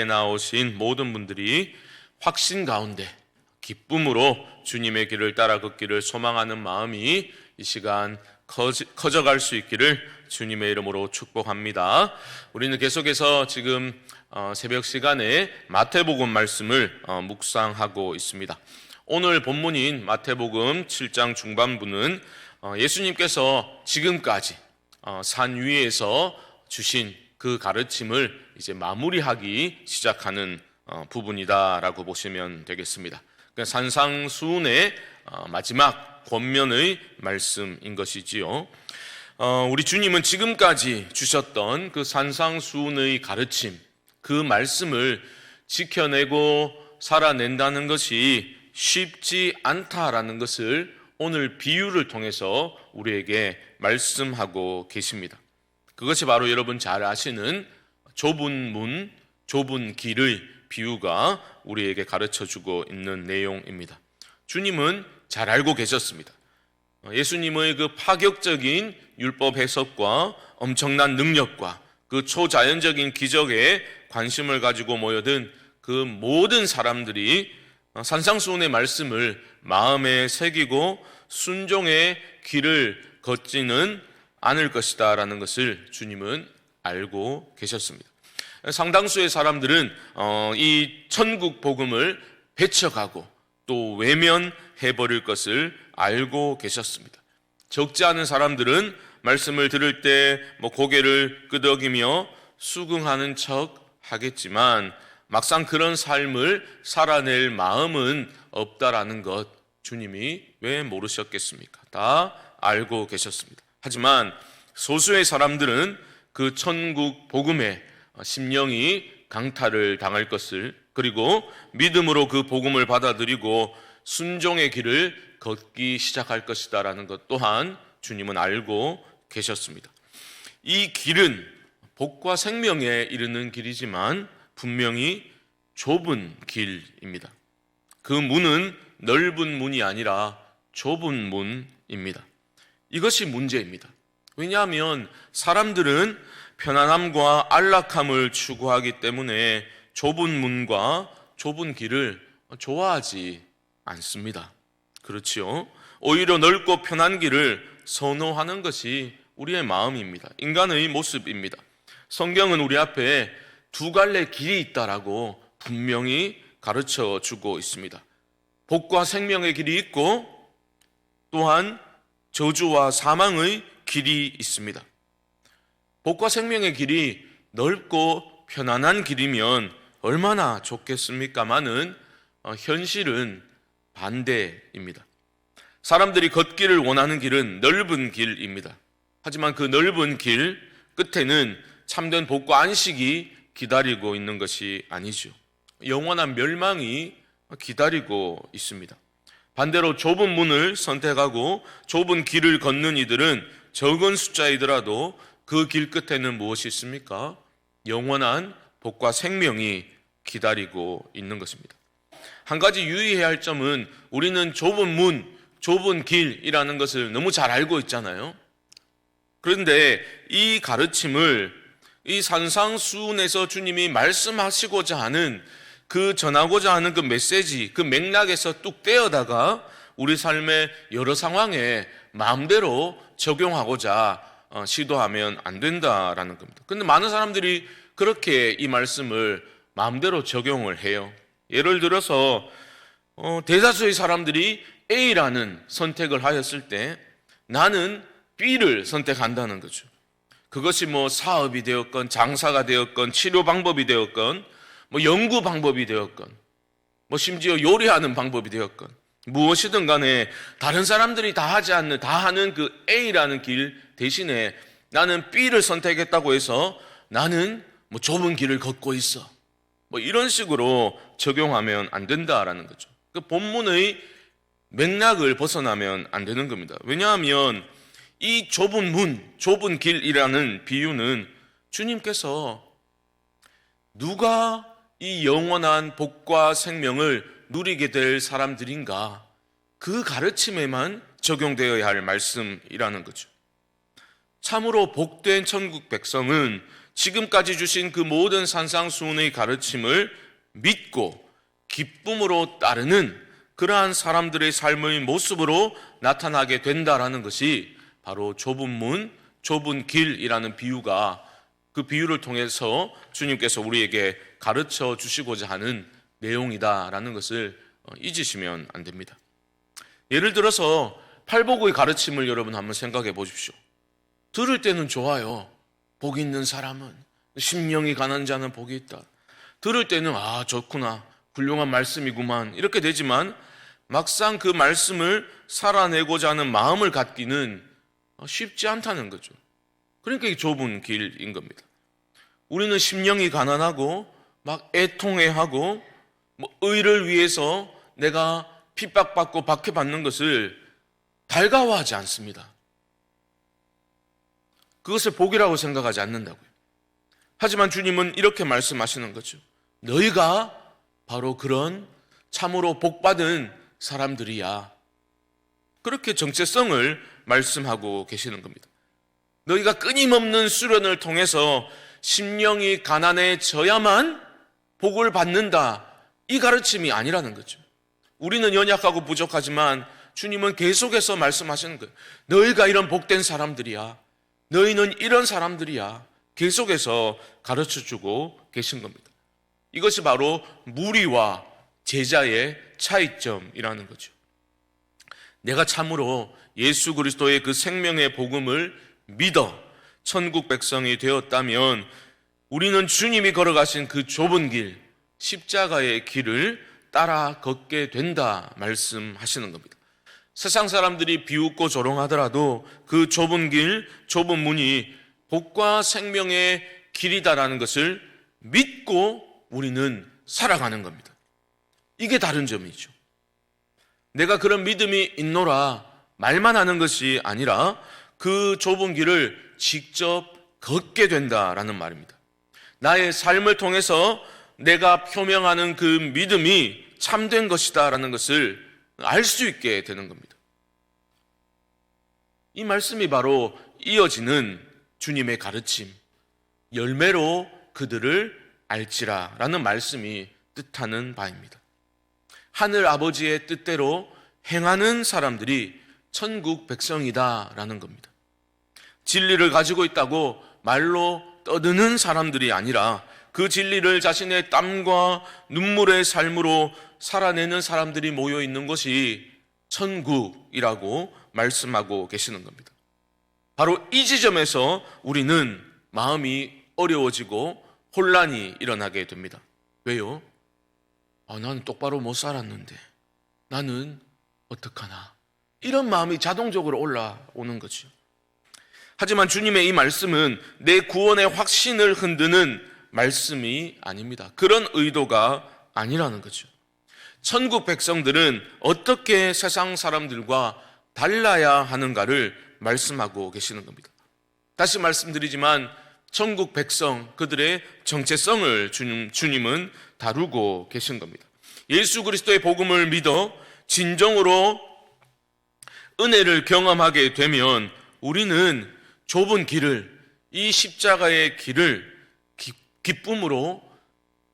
나오신 모든 분들이 확신 가운데 기쁨으로 주님의 길을 따라 걷기를 소망하는 마음이 이 시간 커져갈 수 있기를 주님의 이름으로 축복합니다. 우리는 계속해서 지금 새벽 시간에 마태복음 말씀을 묵상하고 있습니다. 오늘 본문인 마태복음 7장 중반부는 예수님께서 지금까지 산 위에서 주신 그 가르침을 이제 마무리하기 시작하는 부분이다라고 보시면 되겠습니다. 그러니까 산상수훈의 마지막 권면의 말씀인 것이지요. 우리 주님은 지금까지 주셨던 그 산상수훈의 가르침, 그 말씀을 지켜내고 살아낸다는 것이 쉽지 않다라는 것을 오늘 비유를 통해서 우리에게 말씀하고 계십니다. 그것이 바로 여러분 잘 아시는 좁은 문, 좁은 길의 비유가 우리에게 가르쳐주고 있는 내용입니다. 주님은 잘 알고 계셨습니다. 예수님의 그 파격적인 율법 해석과 엄청난 능력과 그 초자연적인 기적에 관심을 가지고 모여든 그 모든 사람들이 산상수훈의 말씀을 마음에 새기고 순종의 길을 걷지는 않을 것이다 라는 것을 주님은 알고 계셨습니다. 상당수의 사람들은 이 천국 복음을 배척하고 또 외면해버릴 것을 알고 계셨습니다. 적지 않은 사람들은 말씀을 들을 때 고개를 끄덕이며 수긍하는 척 하겠지만 막상 그런 삶을 살아낼 마음은 없다라는 것 주님이 왜 모르셨겠습니까? 다 알고 계셨습니다. 하지만 소수의 사람들은 그 천국 복음에 심령이 강탈을 당할 것을, 그리고 믿음으로 그 복음을 받아들이고 순종의 길을 걷기 시작할 것이다라는 것 또한 주님은 알고 계셨습니다. 이 길은 복과 생명에 이르는 길이지만 분명히 좁은 길입니다. 그 문은 넓은 문이 아니라 좁은 문입니다. 이것이 문제입니다. 왜냐하면 사람들은 편안함과 안락함을 추구하기 때문에 좁은 문과 좁은 길을 좋아하지 않습니다. 그렇지요? 오히려 넓고 편한 길을 선호하는 것이 우리의 마음입니다. 인간의 모습입니다. 성경은 우리 앞에 두 갈래 길이 있다라고 분명히 가르쳐 주고 있습니다. 복과 생명의 길이 있고 또한 저주와 사망의 길이 있습니다. 복과 생명의 길이 넓고 편안한 길이면 얼마나 좋겠습니까마는 현실은 반대입니다. 사람들이 걷기를 원하는 길은 넓은 길입니다. 하지만 그 넓은 길 끝에는 참된 복과 안식이 기다리고 있는 것이 아니죠. 영원한 멸망이 기다리고 있습니다. 반대로 좁은 문을 선택하고 좁은 길을 걷는 이들은 적은 숫자이더라도 그 길 끝에는 무엇이 있습니까? 영원한 복과 생명이 기다리고 있는 것입니다. 한 가지 유의해야 할 점은 우리는 좁은 문, 좁은 길이라는 것을 너무 잘 알고 있잖아요. 그런데 이 가르침을 이 산상수훈에서 주님이 말씀하시고자 하는 그 전하고자 하는 그 메시지, 그 맥락에서 뚝 떼어다가 우리 삶의 여러 상황에 마음대로 적용하고자 시도하면 안 된다라는 겁니다. 그런데 많은 사람들이 그렇게 이 말씀을 마음대로 적용을 해요. 예를 들어서 대다수의 사람들이 A라는 선택을 하였을 때 나는 B를 선택한다는 거죠. 그것이 사업이 되었건 장사가 되었건 치료 방법이 되었건 연구 방법이 되었건 심지어 요리하는 방법이 되었건 무엇이든 간에 다른 사람들이 다 하지 않는, 다 하는 그 A라는 길 대신에 나는 B를 선택했다고 해서 나는 좁은 길을 걷고 있어. 이런 식으로 적용하면 안 된다라는 거죠. 그 본문의 맥락을 벗어나면 안 되는 겁니다. 왜냐하면 이 좁은 문, 좁은 길이라는 비유는 주님께서 누가 이 영원한 복과 생명을 누리게 될 사람들인가, 그 가르침에만 적용되어야 할 말씀이라는 거죠. 참으로 복된 천국 백성은 지금까지 주신 그 모든 산상수훈의 가르침을 믿고 기쁨으로 따르는 그러한 사람들의 삶의 모습으로 나타나게 된다라는 것이 바로 좁은 문, 좁은 길이라는 비유가, 그 비유를 통해서 주님께서 우리에게 가르쳐 주시고자 하는 내용이다라는 것을 잊으시면 안 됩니다. 예를 들어서 팔복의 가르침을 여러분 한번 생각해 보십시오. 들을 때는 좋아요. 복이 있는 사람은, 심령이 가난 자는 복이 있다. 들을 때는 좋구나, 훌륭한 말씀이구만, 이렇게 되지만 막상 그 말씀을 살아내고자 하는 마음을 갖기는 쉽지 않다는 거죠. 그러니까 이 좁은 길인 겁니다. 우리는 심령이 가난하고 막 애통해하고 의를 위해서 내가 핍박받고 박해받는 것을 달가워하지 않습니다. 그것을 복이라고 생각하지 않는다고요. 하지만 주님은 이렇게 말씀하시는 거죠. 너희가 바로 그런 참으로 복받은 사람들이야. 그렇게 정체성을 말씀하고 계시는 겁니다. 너희가 끊임없는 수련을 통해서 심령이 가난해져야만 복을 받는다, 이 가르침이 아니라는 거죠. 우리는 연약하고 부족하지만 주님은 계속해서 말씀하시는 거예요. 너희가 이런 복된 사람들이야. 너희는 이런 사람들이야. 계속해서 가르쳐주고 계신 겁니다. 이것이 바로 무리와 제자의 차이점이라는 거죠. 내가 참으로 예수 그리스도의 그 생명의 복음을 믿어 천국 백성이 되었다면 우리는 주님이 걸어가신 그 좁은 길, 십자가의 길을 따라 걷게 된다 말씀하시는 겁니다. 세상 사람들이 비웃고 조롱하더라도 그 좁은 길, 좁은 문이 복과 생명의 길이다라는 것을 믿고 우리는 살아가는 겁니다. 이게 다른 점이죠. 내가 그런 믿음이 있노라 말만 하는 것이 아니라 그 좁은 길을 직접 걷게 된다라는 말입니다. 나의 삶을 통해서 내가 표명하는 그 믿음이 참된 것이다라는 것을 알 수 있게 되는 겁니다. 이 말씀이 바로 이어지는 주님의 가르침, 열매로 그들을 알지라 라는 말씀이 뜻하는 바입니다. 하늘 아버지의 뜻대로 행하는 사람들이 천국 백성이다 라는 겁니다. 진리를 가지고 있다고 말로 떠드는 사람들이 아니라 그 진리를 자신의 땀과 눈물의 삶으로 살아내는 사람들이 모여 있는 것이 천국이라고 말씀하고 계시는 겁니다. 바로 이 지점에서 우리는 마음이 어려워지고 혼란이 일어나게 됩니다. 왜요? 나는 똑바로 못 살았는데 나는 어떡하나, 이런 마음이 자동적으로 올라오는 거죠. 하지만 주님의 이 말씀은 내 구원의 확신을 흔드는 말씀이 아닙니다. 그런 의도가 아니라는 거죠. 천국 백성들은 어떻게 세상 사람들과 달라야 하는가를 말씀하고 계시는 겁니다. 다시 말씀드리지만 천국 백성, 그들의 정체성을 주님은 다루고 계신 겁니다. 예수 그리스도의 복음을 믿어 진정으로 은혜를 경험하게 되면 우리는 좁은 길을, 이 십자가의 길을 기쁨으로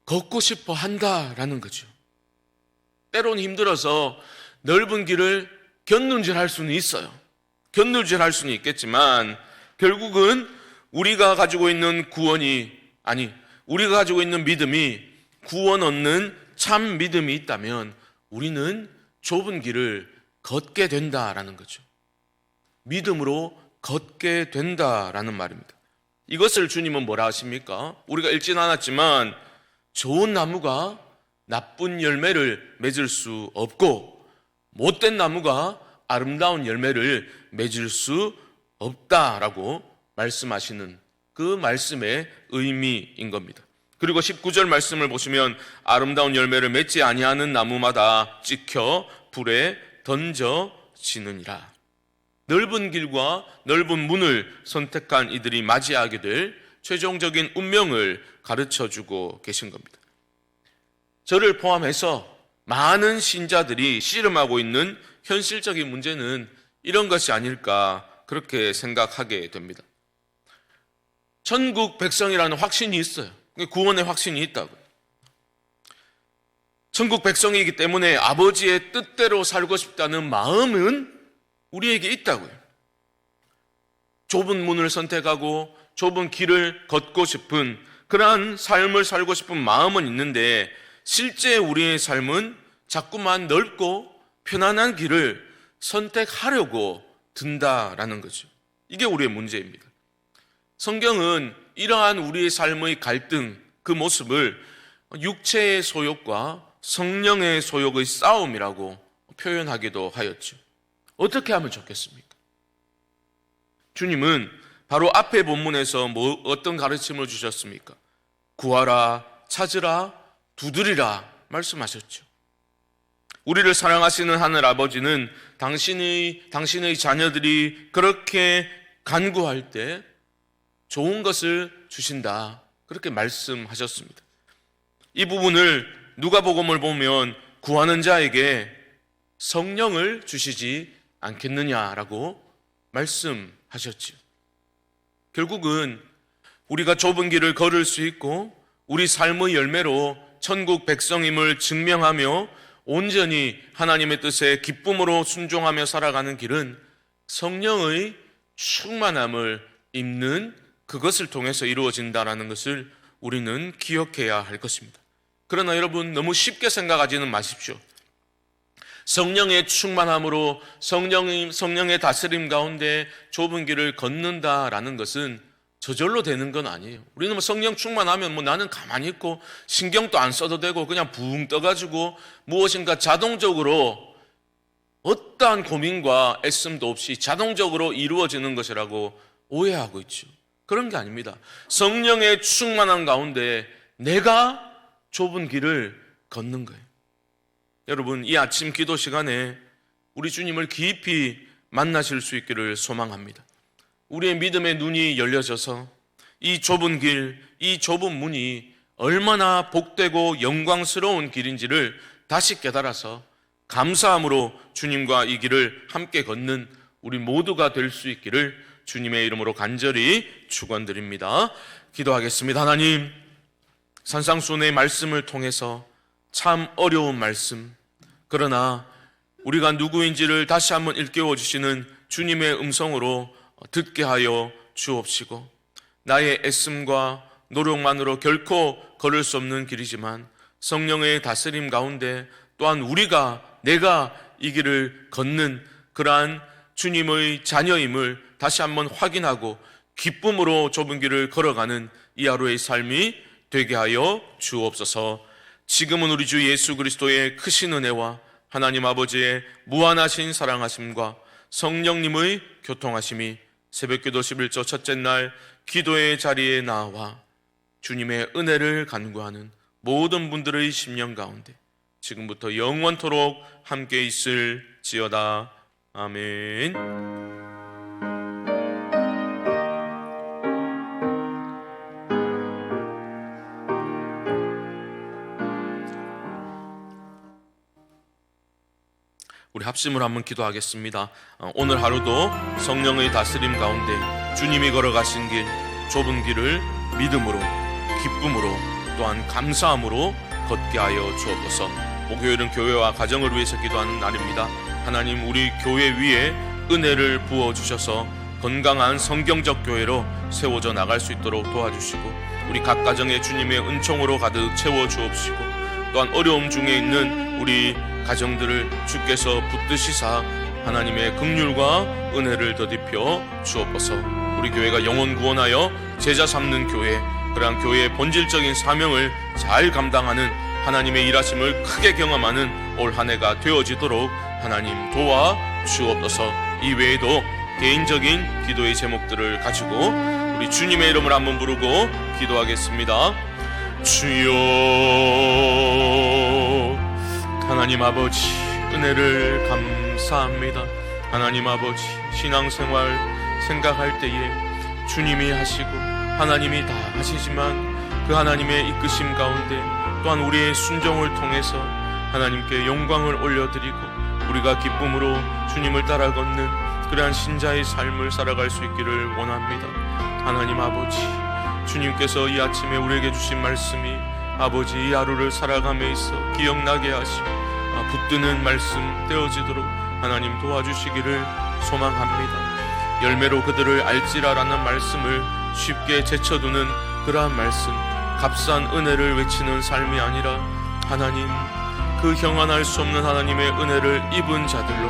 걷고 싶어 한다라는 거죠. 때론 힘들어서 넓은 길을 곁눈질할 수는 있어요. 곁눈질할 수는 있겠지만 결국은 우리가 가지고 있는 우리가 가지고 있는 믿음이 구원 얻는 참 믿음이 있다면 우리는 좁은 길을 걷게 된다라는 거죠. 믿음으로 걷게 된다라는 말입니다. 이것을 주님은 뭐라 하십니까? 우리가 읽진 않았지만 좋은 나무가 나쁜 열매를 맺을 수 없고 못된 나무가 아름다운 열매를 맺을 수 없다라고 말씀하시는 그 말씀의 의미인 겁니다. 그리고 19절 말씀을 보시면 아름다운 열매를 맺지 아니하는 나무마다 찍혀 불에 던져지느니라. 넓은 길과 넓은 문을 선택한 이들이 맞이하게 될 최종적인 운명을 가르쳐주고 계신 겁니다. 저를 포함해서 많은 신자들이 씨름하고 있는 현실적인 문제는 이런 것이 아닐까 그렇게 생각하게 됩니다. 천국 백성이라는 확신이 있어요. 구원의 확신이 있다고요. 천국 백성이기 때문에 아버지의 뜻대로 살고 싶다는 마음은 우리에게 있다고요. 좁은 문을 선택하고 좁은 길을 걷고 싶은 그러한 삶을 살고 싶은 마음은 있는데, 실제 우리의 삶은 자꾸만 넓고 편안한 길을 선택하려고 든다라는 거죠. 이게 우리의 문제입니다. 성경은 이러한 우리의 삶의 갈등, 그 모습을 육체의 소욕과 성령의 소욕의 싸움이라고 표현하기도 하였죠. 어떻게 하면 좋겠습니까? 주님은 바로 앞에 본문에서 어떤 가르침을 주셨습니까? 구하라, 찾으라, 두드리라 말씀하셨죠. 우리를 사랑하시는 하늘 아버지는 당신의 자녀들이 그렇게 간구할 때 좋은 것을 주신다, 그렇게 말씀하셨습니다. 이 부분을 누가복음을 보면 구하는 자에게 성령을 주시지 않겠느냐라고 말씀하셨지요. 결국은 우리가 좁은 길을 걸을 수 있고 우리 삶의 열매로 천국 백성임을 증명하며 온전히 하나님의 뜻에 기쁨으로 순종하며 살아가는 길은 성령의 충만함을 입는 그것을 통해서 이루어진다는 것을 우리는 기억해야 할 것입니다. 그러나 여러분, 너무 쉽게 생각하지는 마십시오. 성령의 충만함으로 성령의 다스림 가운데 좁은 길을 걷는다라는 것은 저절로 되는 건 아니에요. 우리는 성령 충만하면 나는 가만히 있고 신경도 안 써도 되고 그냥 붕 떠가지고 무엇인가 자동적으로 어떠한 고민과 애씀도 없이 자동적으로 이루어지는 것이라고 오해하고 있죠. 그런 게 아닙니다. 성령의 충만함 가운데 내가 좁은 길을 걷는 거예요. 여러분, 이 아침 기도 시간에 우리 주님을 깊이 만나실 수 있기를 소망합니다. 우리의 믿음의 눈이 열려져서 이 좁은 길, 이 좁은 문이 얼마나 복되고 영광스러운 길인지를 다시 깨달아서 감사함으로 주님과 이 길을 함께 걷는 우리 모두가 될 수 있기를 주님의 이름으로 간절히 축원드립니다. 기도하겠습니다. 하나님, 산상수훈의 말씀을 통해서 참 어려운 말씀, 그러나 우리가 누구인지를 다시 한번 일깨워 주시는 주님의 음성으로 듣게 하여 주옵시고, 나의 애씀과 노력만으로 결코 걸을 수 없는 길이지만 성령의 다스림 가운데 또한 내가 이 길을 걷는 그러한 주님의 자녀임을 다시 한번 확인하고 기쁨으로 좁은 길을 걸어가는 이 하루의 삶이 되게 하여 주옵소서. 지금은 우리 주 예수 그리스도의 크신 은혜와 하나님 아버지의 무한하신 사랑하심과 성령님의 교통하심이 새벽기도 11조 첫째 날 기도의 자리에 나와 주님의 은혜를 간구하는 모든 분들의 심령 가운데 지금부터 영원토록 함께 있을지어다. 아멘. 우리 합심으로 한번 기도하겠습니다. 오늘 하루도 성령의 다스림 가운데 주님이 걸어가신 길, 좁은 길을 믿음으로, 기쁨으로, 또한 감사함으로 걷게 하여 주옵소서. 목요일은 교회와 가정을 위해서 기도하는 날입니다. 하나님, 우리 교회 위에 은혜를 부어주셔서 건강한 성경적 교회로 세워져 나갈 수 있도록 도와주시고, 우리 각 가정에 주님의 은총으로 가득 채워주옵시고, 또한 어려움 중에 있는 우리 가정들을 주께서 붙드시사 하나님의 긍휼과 은혜를 더딥혀 주옵소서. 우리 교회가 영혼 구원하여 제자 삼는 교회, 그러한 교회의 본질적인 사명을 잘 감당하는 하나님의 일하심을 크게 경험하는 올 한 해가 되어지도록 하나님 도와 주옵소서. 이 외에도 개인적인 기도의 제목들을 가지고 우리 주님의 이름을 한번 부르고 기도하겠습니다. 주여, 하나님 아버지, 은혜를 감사합니다. 하나님 아버지, 신앙생활 생각할 때에 주님이 하시고 하나님이 다 하시지만 그 하나님의 이끄심 가운데 또한 우리의 순종을 통해서 하나님께 영광을 올려드리고 우리가 기쁨으로 주님을 따라 걷는 그러한 신자의 삶을 살아갈 수 있기를 원합니다. 하나님 아버지, 주님께서 이 아침에 우리에게 주신 말씀이 아버지 이 하루를 살아감에 있어 기억나게 하시고 붙드는 말씀 되어지도록 하나님 도와주시기를 소망합니다. 열매로 그들을 알지라라는 말씀을 쉽게 제쳐두는 그러한 말씀, 값싼 은혜를 외치는 삶이 아니라 하나님 그 형언할 수 없는 하나님의 은혜를 입은 자들로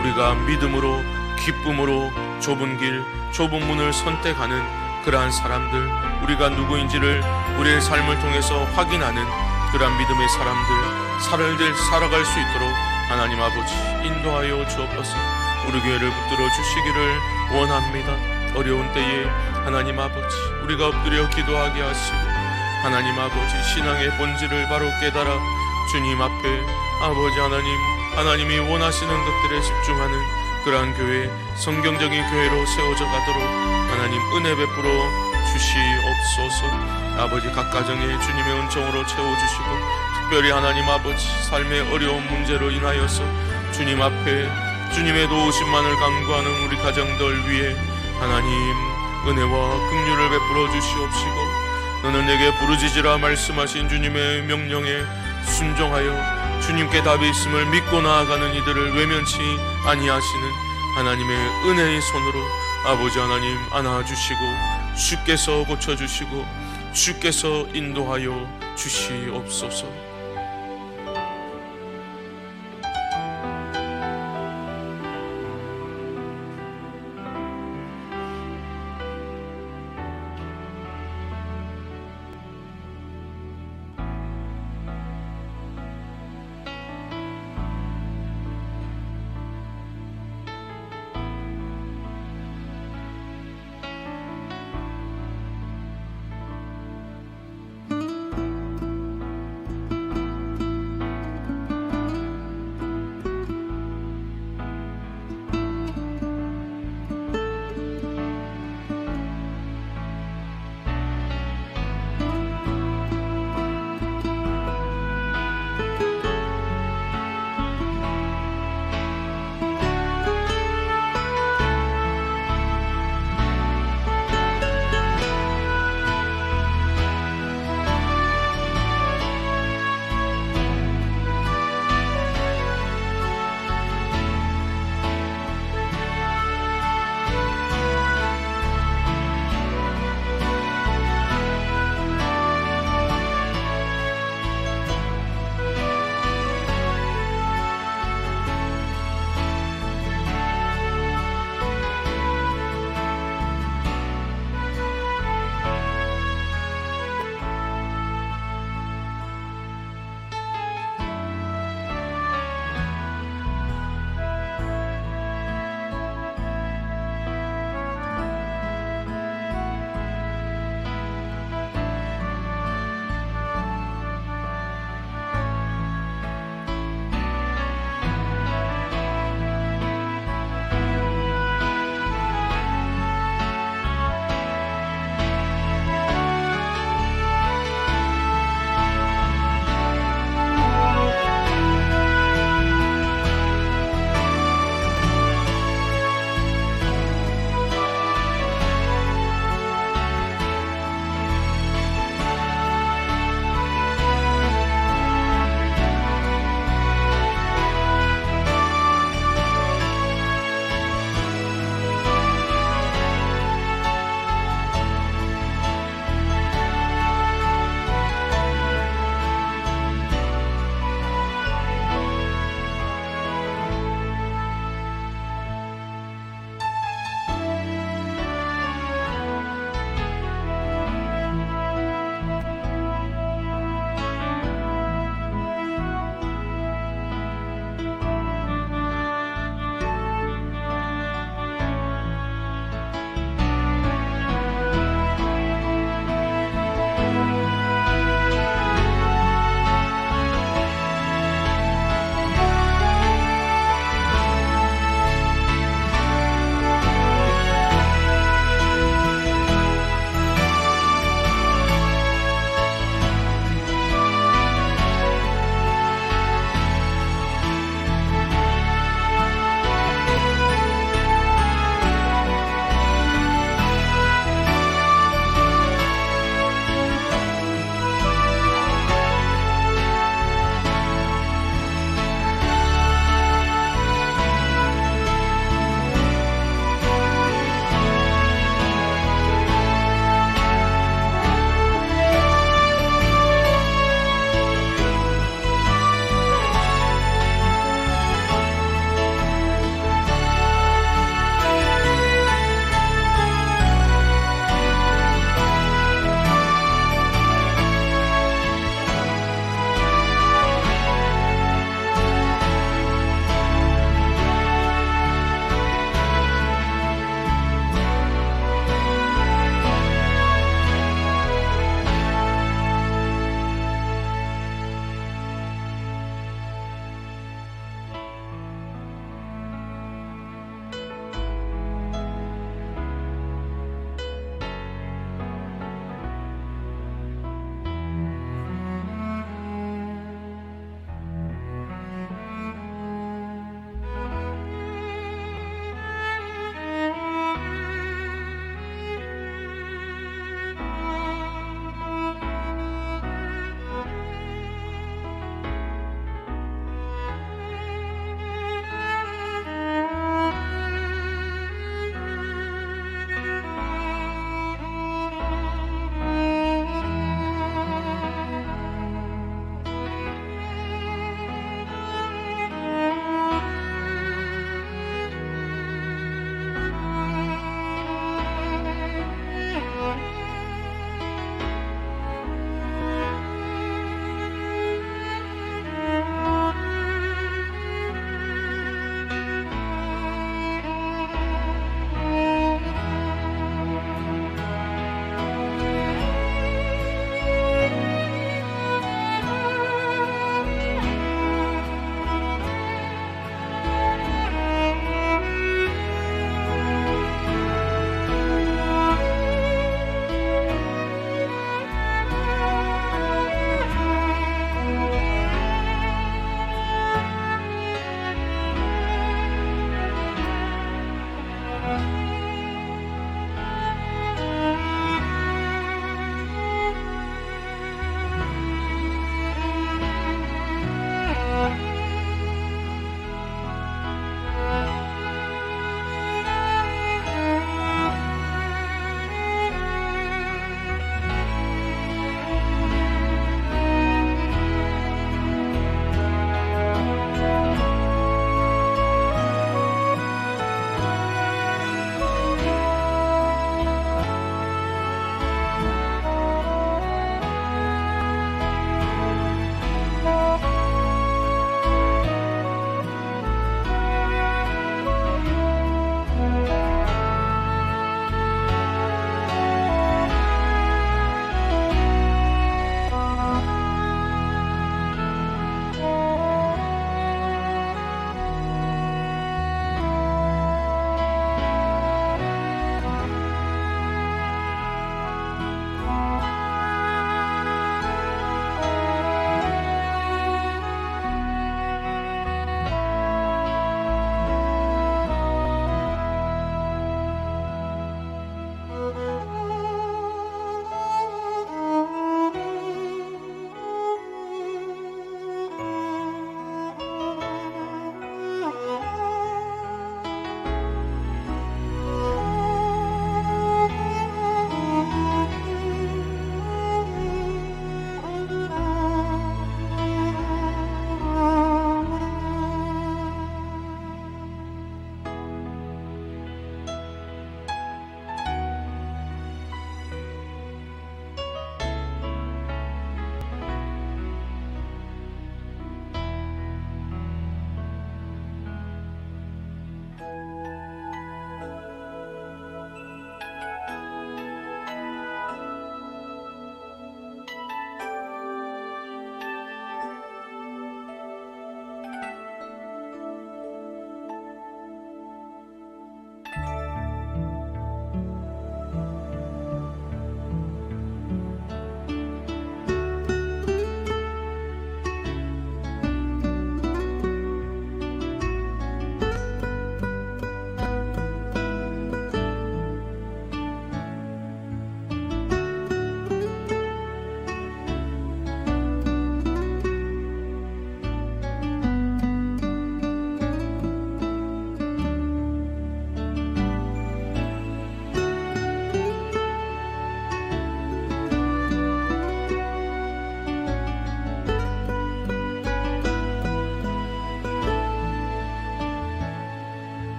우리가 믿음으로 기쁨으로 좁은 길 좁은 문을 선택하는 그러한 사람들, 우리가 누구인지를 우리의 삶을 통해서 확인하는 그러한 믿음의 사람들 살아갈 수 있도록 하나님 아버지 인도하여 주옵소서. 우리 교회를 붙들어 주시기를 원합니다. 어려운 때에 하나님 아버지 우리가 엎드려 기도하게 하시고 하나님 아버지 신앙의 본질을 바로 깨달아 주님 앞에 아버지 하나님이 원하시는 것들에 집중하는 그러한 교회, 성경적인 교회로 세워져 가도록 하나님 은혜 베풀어 주시옵소서. 아버지 각 가정에 주님의 은총으로 채워주시고 특별히 하나님 아버지 삶의 어려운 문제로 인하여서 주님 앞에 주님의 도우심만을 간구하는 우리 가정들 위해 하나님 은혜와 긍휼을 베풀어 주시옵시고 너는 내게 부르짖으라 말씀하신 주님의 명령에 순종하여 주님께 답이 있음을 믿고 나아가는 이들을 외면치 아니하시는 하나님의 은혜의 손으로 아버지 하나님 안아주시고 주께서 고쳐주시고 주께서 인도하여 주시옵소서.